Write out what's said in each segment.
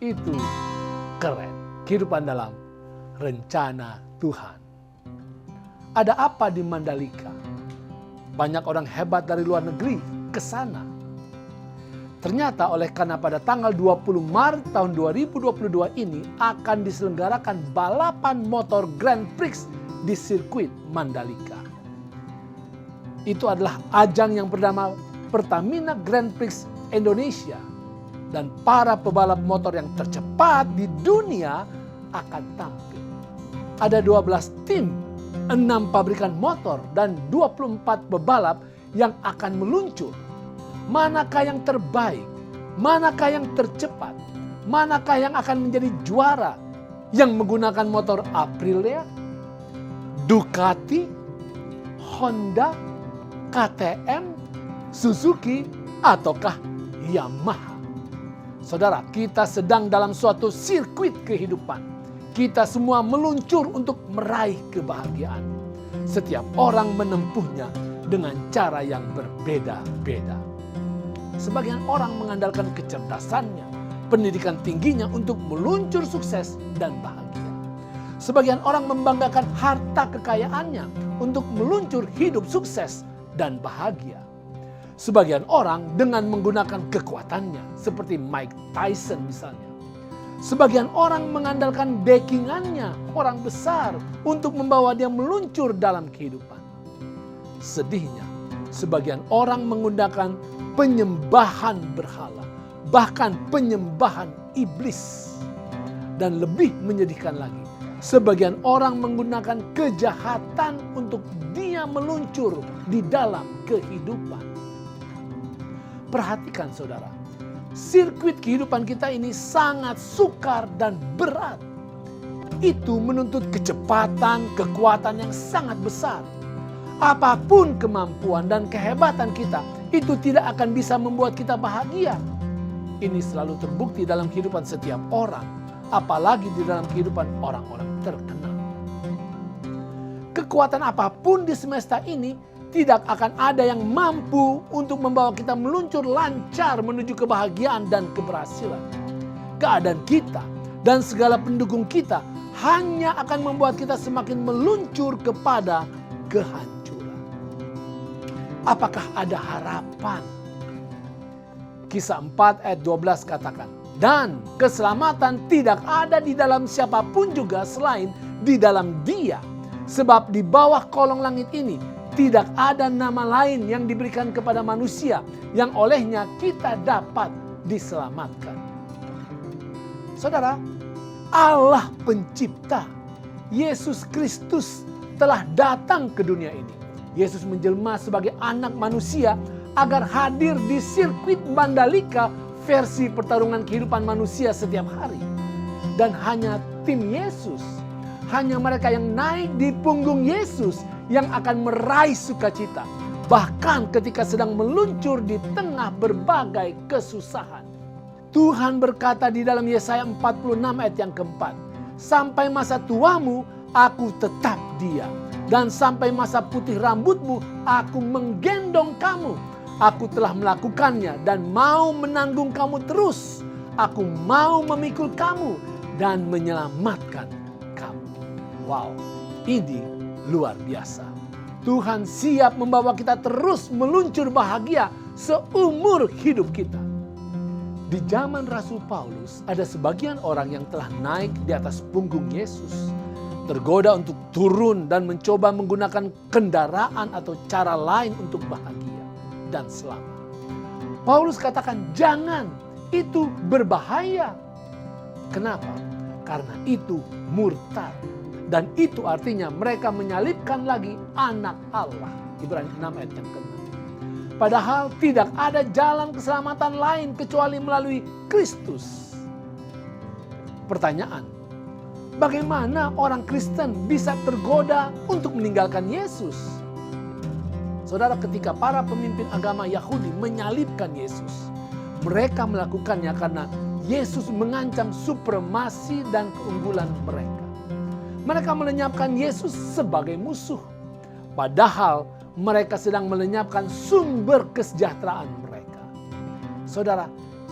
Itu keren. Kehidupan dalam rencana Tuhan. Ada apa di Mandalika? Banyak orang hebat dari luar negeri ke sana. Ternyata karena pada tanggal 20 Maret tahun 2022 ini akan diselenggarakan balapan motor Grand Prix di sirkuit Mandalika. Itu adalah ajang yang bernama Pertamina Grand Prix Indonesia. Dan para pebalap motor yang tercepat di dunia akan tampil. Ada 12 tim, 6 pabrikan motor, dan 24 pebalap yang akan meluncur. Manakah yang terbaik? Manakah yang tercepat? Manakah yang akan menjadi juara? Yang menggunakan motor Aprilia, Ducati, Honda, KTM, Suzuki, ataukah Yamaha? Saudara, kita sedang dalam suatu sirkuit kehidupan. Kita semua meluncur untuk meraih kebahagiaan. Setiap orang menempuhnya dengan cara yang berbeda-beda. Sebagian orang mengandalkan kecerdasannya, pendidikan tingginya untuk meluncur sukses dan bahagia. Sebagian orang membanggakan harta kekayaannya untuk meluncur hidup sukses dan bahagia. Sebagian orang dengan menggunakan kekuatannya, seperti Mike Tyson misalnya. Sebagian orang mengandalkan backingannya, orang besar, untuk membawa dia meluncur dalam kehidupan. Sedihnya, sebagian orang menggunakan penyembahan berhala, bahkan penyembahan iblis. Dan lebih menyedihkan lagi, sebagian orang menggunakan kejahatan untuk dia meluncur di dalam kehidupan. Perhatikan saudara, sirkuit kehidupan kita ini sangat sukar dan berat. Itu menuntut kecepatan, kekuatan yang sangat besar. Apapun kemampuan dan kehebatan kita, itu tidak akan bisa membuat kita bahagia. Ini selalu terbukti dalam kehidupan setiap orang, apalagi di dalam kehidupan orang-orang terkenal. Kekuatan apapun di semesta ini tidak akan ada yang mampu untuk membawa kita meluncur lancar menuju kebahagiaan dan keberhasilan. Keadaan kita dan segala pendukung kita hanya akan membuat kita semakin meluncur kepada kehancuran. Apakah ada harapan? Kisah 4 ayat 12 katakan, dan keselamatan tidak ada di dalam siapapun juga selain di dalam Dia. Sebab di bawah kolong langit ini tidak ada nama lain yang diberikan kepada manusia yang olehnya kita dapat diselamatkan. Saudara, Allah pencipta, Yesus Kristus telah datang ke dunia ini. Yesus menjelma sebagai anak manusia agar hadir di sirkuit Mandalika versi pertarungan kehidupan manusia setiap hari. Dan hanya tim Yesus, hanya mereka yang naik di punggung Yesus yang akan meraih sukacita. Bahkan ketika sedang meluncur di tengah berbagai kesusahan. Tuhan berkata di dalam Yesaya 46 ayat yang keempat. Sampai masa tuamu aku tetap diam. Dan sampai masa putih rambutmu aku menggendong kamu. Aku telah melakukannya dan mau menanggung kamu terus. Aku mau memikul kamu dan menyelamatkan kamu. Wow, ini luar biasa. Tuhan siap membawa kita terus meluncur bahagia seumur hidup kita. Di zaman Rasul Paulus ada sebagian orang yang telah naik di atas punggung Yesus. Tergoda untuk turun dan mencoba menggunakan kendaraan atau cara lain untuk bahagia dan selamat. Paulus katakan jangan, itu berbahaya. Kenapa? Karena itu murtad. Dan itu artinya mereka menyalibkan lagi anak Allah. Ibrani 6 ayat yang ke-6. Padahal tidak ada jalan keselamatan lain kecuali melalui Kristus. Pertanyaan, bagaimana orang Kristen bisa tergoda untuk meninggalkan Yesus? Saudara, ketika para pemimpin agama Yahudi menyalibkan Yesus, mereka melakukannya karena Yesus mengancam supremasi dan keunggulan mereka. Mereka melenyapkan Yesus sebagai musuh. Padahal mereka sedang melenyapkan sumber kesejahteraan mereka. Saudara,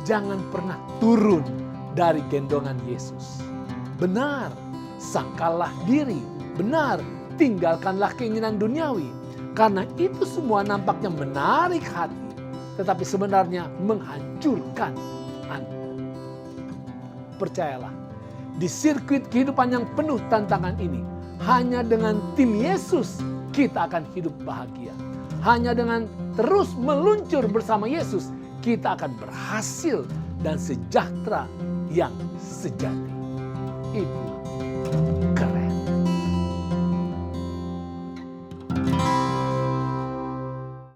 jangan pernah turun dari gendongan Yesus. Benar, sangkallah diri. Benar, tinggalkanlah keinginan duniawi. Karena itu semua nampaknya menarik hati, tetapi sebenarnya menghancurkan Anda. Percayalah, di sirkuit kehidupan yang penuh tantangan ini, hanya dengan tim Yesus kita akan hidup bahagia. Hanya dengan terus meluncur bersama Yesus, kita akan berhasil dan sejahtera yang sejati. Itu